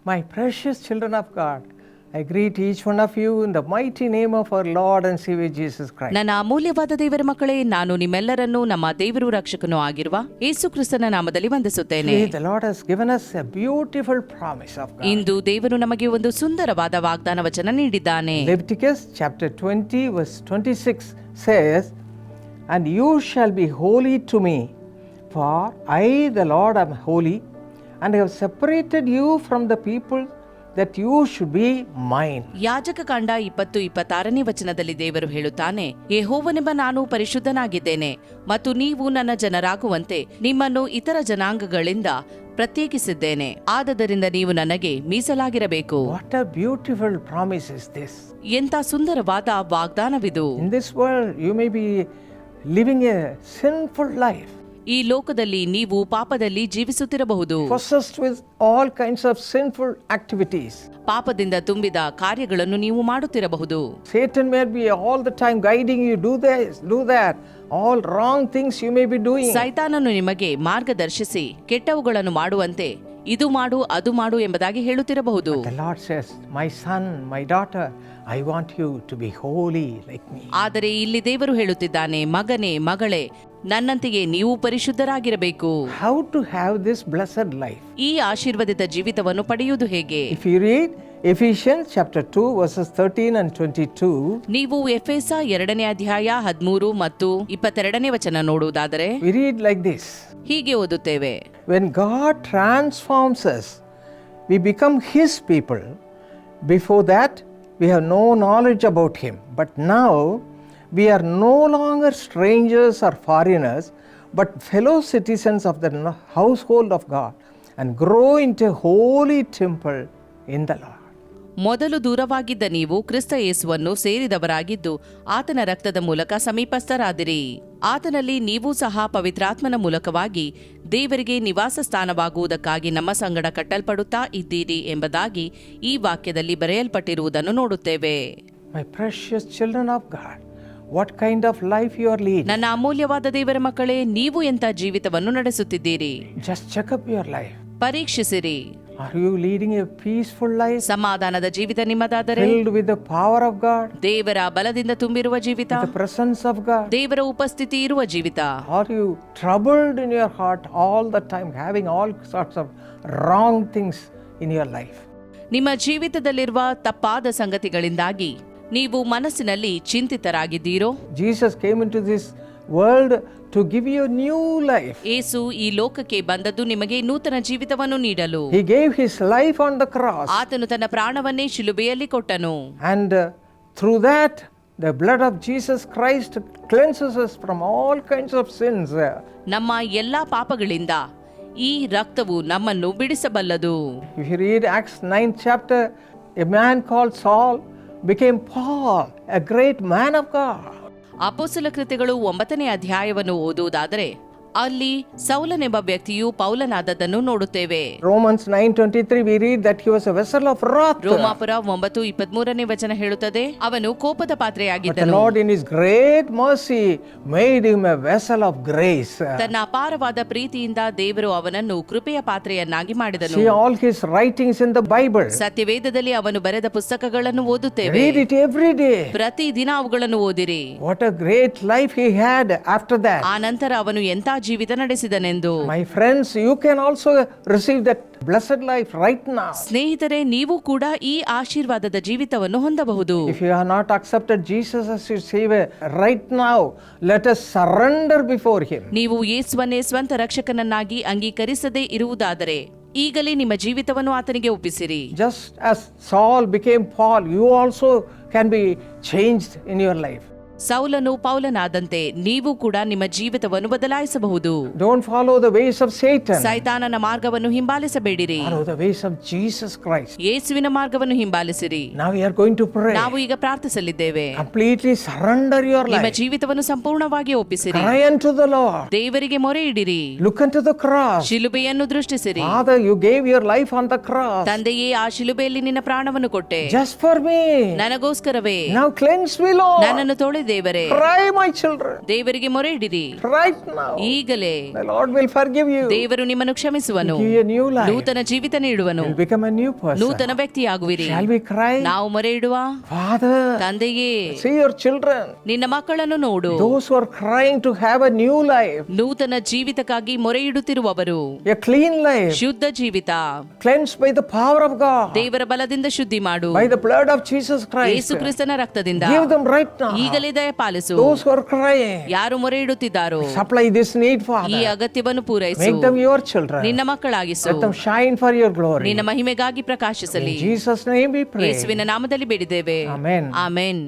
My precious children of God, I greet each one of you in the mighty name of our Lord and Savior Jesus Christ. ನನ್ನ ಅಮೂಲ್ಯವಾದ ದೇವರ ಮಕ್ಕಳೇ, ನಾನು ನಿಮ್ಮೆಲ್ಲರನ್ನು ನಮ್ಮ ದೇವರು ರಕ್ಷಕನೂ ಆಗಿರುವ ಯೇಸು ಕ್ರಿಸ್ತನ ನಾಮದಲ್ಲಿ ವಂದಿಸುತ್ತೇನೆ. The Lord has given us a beautiful promise of God. ಇಂದು ದೇವರು ನಮಗೆ ಒಂದು ಸುಂದರವಾದ ವಾಗ್ದಾನ ವಚನ ನೀಡಿದ್ದಾನೆ. Leviticus chapter 20 verse 26 says, "And you shall be holy to me, for I the Lord am holy, and I have separated you from the people that you should be mine." ಯಾಜಕ ಕಾಂಡ 20:26ನೇ ವಚನದಲ್ಲಿ ದೇವರು ಹೇಳುತ್ತಾನೆ, ಯೆಹೋವನೆಂಬ ನಾನು ಪರಿಶುದ್ಧನಾಗಿದ್ದೇನೆ ಮತ್ತು ನೀವು ನನ್ನ ಜನರಾಗುವಂತೆ ನಿಮ್ಮನ್ನು ಇತರ ಜನಾಂಗಗಳಿಂದ ಪ್ರತ್ಯೇಕಿಸಿದ್ದೇನೆ, ಆದದರಿಂದ ನೀವು ನನಗೆ ಮೀಸಲಾಗಿರಬೇಕು. What a beautiful promise is this. ಎಂಥ ಸುಂದರವಾದ ವಾಗ್ದಾನವಿದು. In this world you may be living a sinful life, ಈ ಲೋಕದಲ್ಲಿ ನೀವು ಪಾಪದಲ್ಲಿ ಜೀವಿಸುತ್ತಿರಬಹುದು, possessed with all kinds of sinful activities. ಪಾಪದಿಂದ ತುಂಬಿದ ಕಾರ್ಯಗಳನ್ನು ನೀವು ಮಾಡುತ್ತಿರಬಹುದು. Satan may be all the time guiding you, do this, do that, all wrong things you may be doing. ಸೈತಾನನು ನಿಮಗೆ ಮಾರ್ಗದರ್ಶಿಸಿ ಕೆಟ್ಟವುಗಳನ್ನು ಮಾಡುವಂತೆ ಇದು ಮಾಡು ಅದು ಮಾಡು ಎಂಬುದಾಗಿ ಹೇಳುತ್ತಿರಬಹುದು. The Lord says, "My son, my daughter, I want you to be holy like me." ಆದರೆ ಇಲ್ಲಿ ದೇವರು ಹೇಳುತ್ತಿದ್ದಾನೆ, ಮಗನೇ ಮಗಳೇ, ನನ್ನಂತೆಯೇ ನೀವು ಪರಿಶುದ್ಧರಾಗಿರಬೇಕು. How to have this blessed life? ಈ ಆಶೀರ್ವದಿತ ಜೀವಿತವನ್ನು ಪಡೆಯುವುದು ಹೇಗೆ? If you read Ephesians chapter 2 verses 13 and 22, ನೀವು ಎಫೆಸ 2ನೇ ಅಧ್ಯಾಯ 13 ಮತ್ತು 22ನೇ ವಚನ ನೋಡುವುದಾದರೆ we read like this. ಹೀಗೆ ಓದುತ್ತೇವೆ, When God transforms us, we become His people. Before that, we have no knowledge about Him. But now, we are no longer strangers or foreigners, but fellow citizens of the household of God, and grow into a holy temple in the Lord. ಮೊದಲು ದೂರವಾಗಿದ್ದ ನೀವು ಕ್ರಿಸ್ತ ಯೇಸುವನ್ನು ಸೇರಿದವರಾಗಿದ್ದು ಆತನ ರಕ್ತದ ಮೂಲಕ ಸಮೀಪಸ್ಥರಾದಿರಿ. ಆತನಲ್ಲಿ ನೀವು ಸಹ ಪವಿತ್ರಾತ್ಮನ ಮೂಲಕವಾಗಿ ದೇವರಿಗೆ ನಿವಾಸ ಸ್ಥಾನವಾಗುವುದಕ್ಕಾಗಿ ನಮ್ಮ ಸಂಗಡ ಕಟ್ಟಲ್ಪಡುತ್ತಾ ಇದ್ದೀರಿ ಎಂಬುದಾಗಿ ಈ ವಾಕ್ಯದಲ್ಲಿ ಬರೆಯಲ್ಪಟ್ಟಿರುವುದನ್ನು ನೋಡುತ್ತೇವೆ. My precious children of God, what kind of life you are leading? ನನ್ನ ಅಮೂಲ್ಯವಾದ ದೇವರ ಮಕ್ಕಳೇ, ನೀವು ಎಂಥ ಜೀವಿತವನ್ನು ನಡೆಸುತ್ತಿದ್ದೀರಿ? Just check up your life. ಪರೀಕ್ಷಿಸಿರಿ. Are you leading a peaceful life, ಸಮಾಧಾನದ ಜೀವಿತ ನಿಮ್ಮದಾದರೆ, filled with the power of God, ದೇವರ ಬಲದಿಂದ ತುಂಬಿರುವ ಜೀವಿತ, the presence of God? ದೇವರ ಉಪಸ್ಥಿತಿ ಇರುವ ಜೀವಿತ? Are you troubled in your heart all the time, having all sorts of wrong things in your life? ನಿಮ್ಮ ಜೀವಿತದಲ್ಲಿರುವ ತಪ್ಪಾದ ಸಂಗತಿಗಳಿಂದಾಗಿ ನೀವು ಮನಸ್ಸಿನಲ್ಲಿ ಚಿಂತಿತರಾಗಿದ್ದೀರೋ? Jesus came into this world to give you a new life. ಯೇಸು ಈ ಲೋಕಕ್ಕೆ ಬಂದದ್ದು ನಿಮಗೆ ನೂತನ ಜೀವಿತವನ್ನು ನೀಡಲು. He gave his life on the cross, ಆತನು ತನ್ನ ಪ್ರಾಣವನ್ನೇ ಶಿಲುಬೆಯಲ್ಲಿ ಕೊಟ್ಟನು. and through that the blood of Jesus Christ cleanses us from all kinds of sins. ನಮ್ಮ ಎಲ್ಲಾ ಪಾಪಗಳಿಂದ ಈ ರಕ್ತವು ನಮ್ಮನ್ನು ಬಿಡಿಸಬಲ್ಲದು. If you read Acts 9th chapter, a man called Saul became Paul, a great man of God. ಅಪೊಸ್ತಲ ಕೃತ್ಯಗಳು 9ನೇ ಅಧ್ಯಾಯವನ್ನು ಓದುವುದಾದರೆ ಅಲ್ಲಿ ಸೌಲನೆಂಬ ವ್ಯಕ್ತಿಯು ಪೌಲನಾದದ್ದನ್ನು ನೋಡುತ್ತೇವೆ. Romans 9:23 we read that he was a vessel of wrath. ರೋಮಾಪುರ 9:23ನೇ ವಚನ ಹೇಳುತ್ತದೆ, ಅವನು ಕೋಪದ But the ಪಾತ್ರೆಯಾಗಿದ್ದನು. Lord in his great mercy made him a vessel of grace. ತನ್ನ ಅಪಾರವಾದ ಪ್ರೀತಿಯಿಂದ ದೇವರು ಅವನನ್ನು ಕೃಪೆಯ ಪಾತ್ರೆಯನ್ನಾಗಿ ಮಾಡಿದನು. See all his writings in the Bible. ಸತ್ಯವೇದದಲ್ಲಿ ಅವನು ಬರೆದ ಪುಸ್ತಕಗಳನ್ನು ಓದುತ್ತೇವೆ. Read it every day. ಪ್ರತಿದಿನ ಅವುಗಳನ್ನು ಓದಿರಿ. What a great life he had after that. ಆ ನಂತರ ಅವನು ಎಂಥ ಜೀವಿತ ನಡೆಸಿದನೆಂದು. My friends, you can also receive that blessed life right now. ಸ್ನೇಹಿತರೆ, ನೀವು ಕೂಡ ಈ ಆಶೀರ್ವಾದದ ಜೀವಿತವನ್ನು ಹೊಂದಬಹುದು. If you have not accepted Jesus as your Savior right now, let us surrender before Him. ನೀವು ಯೇಸುವನ್ನೇ ಸ್ವಂತ ರಕ್ಷಕನನ್ನಾಗಿ ಅಂಗೀಕರಿಸದೇ ಇರುವುದಾದರೆ ಈಗಲೇ ನಿಮ್ಮ ಜೀವಿತವನ್ನು ಆತನಿಗೆ ಒಪ್ಪಿಸಿರಿ. Just as Saul became Paul, you also can be changed in your life. ಸೌಲನು ಪೌಲನಾದಂತೆ ನೀವು ಕೂಡ ನಿಮ್ಮ ಜೀವಿತವನ್ನು ಬದಲಾಯಿಸಬಹುದು. Don't follow the ways of Satan. ಸೈತಾನನ ಮಾರ್ಗವನ್ನು ಹಿಂಬಾಲಿಸಬೇಡಿರಿ. Follow the ways of Jesus Christ. ಯೇಸುವಿನ ಮಾರ್ಗವನ್ನು ಹಿಂಬಾಲಿಸಿರಿ. Now we are going to pray. ನಾವು ಈಗ ಪ್ರಾರ್ಥಿಸಲಿದ್ದೇವೆ. Completely surrender your ನಿಮ್ಮ life. ಜೀವಿತವನ್ನು ಸಂಪೂರ್ಣವಾಗಿ ಒಪ್ಪಿಸಿರಿ. Cry unto the Lord. ದೇವರಿಗೆ ಮೊರೆ ಇಡಿರಿ. Look unto the cross. ಶಿಲುಬೆಯನ್ನು ದೃಷ್ಟಿಸಿರಿ. Father, you gave your life on the cross. ತಂದೆಯೇ, ಆ ಶಿಲುಬೆಯಲ್ಲಿ ನಿನ್ನ ಪ್ರಾಣವನ್ನು ಕೊಟ್ಟೆ Just for me. ನನಗೋಸ್ಕರವೇ. Now cleanse me, Lord. ನನ್ನನ್ನು ತೊಳೆದಿರಿ. ದೇವರೇ, Cry, my children, ದೇವರಿಗೆ ಮೊರೆ ಇಡಿರಿ right now. ಈಗಲೇ. The Lord will forgive you. ದೇವರು ನಿಮ್ಮನ್ನು ಕ್ಷಮಿಸುವನು, Give you a new life. ನೂತನ ಜೀವಿತ ನೀಡುವನು, You'll become a new person. ನೂತನ ವ್ಯಕ್ತಿಯಾಗುವಿರಿ. Shall we cry? ನಾವು ಮೊರೆ ಇಡುವ. Father, ತಂದೆಯೇ, see your children. ನಿನ್ನ ಮಕ್ಕಳನ್ನು ನೋಡು, Those who are crying to have a new life, ನೂತನ ಜೀವಿತಕ್ಕಾಗಿ ಮೊರೆ ಇಡುತ್ತಿರುವವರು, a clean life, ಶುದ್ಧ ಜೀವಿತ, cleansed by the power of God, ದೇವರ ಬಲದಿಂದ ಶುದ್ಧಿ ಮಾಡು, by the blood of Jesus Christ. ಯೇಸು ಕ್ರಿಸ್ತನ ರಕ್ತದಿಂದ. Give them right now. ಈಗಲೇ ದಯಪಾಲಿಸು. Those who are crying, ಯಾರು ಮೊರೆ ಇಡುತ್ತಿದ್ದಾರೋ, supply this need, ಈ Father. ಅಗತ್ಯವನ್ನು ಪೂರೈಸು. Make them your children. ನಿನ್ನ ಮಕ್ಕಳಾಗಿಸು. Let them shine for your glory. ನಿನ್ನ ಮಹಿಮೆಗಾಗಿ ಪ್ರಕಾಶಿಸಲಿ. In Jesus' name we pray. ಯೇಸುವಿನ ನಾಮದಲ್ಲಿ ಬೇಡಿದ್ದೇವೆ. Amen. ಆಮೆನ್.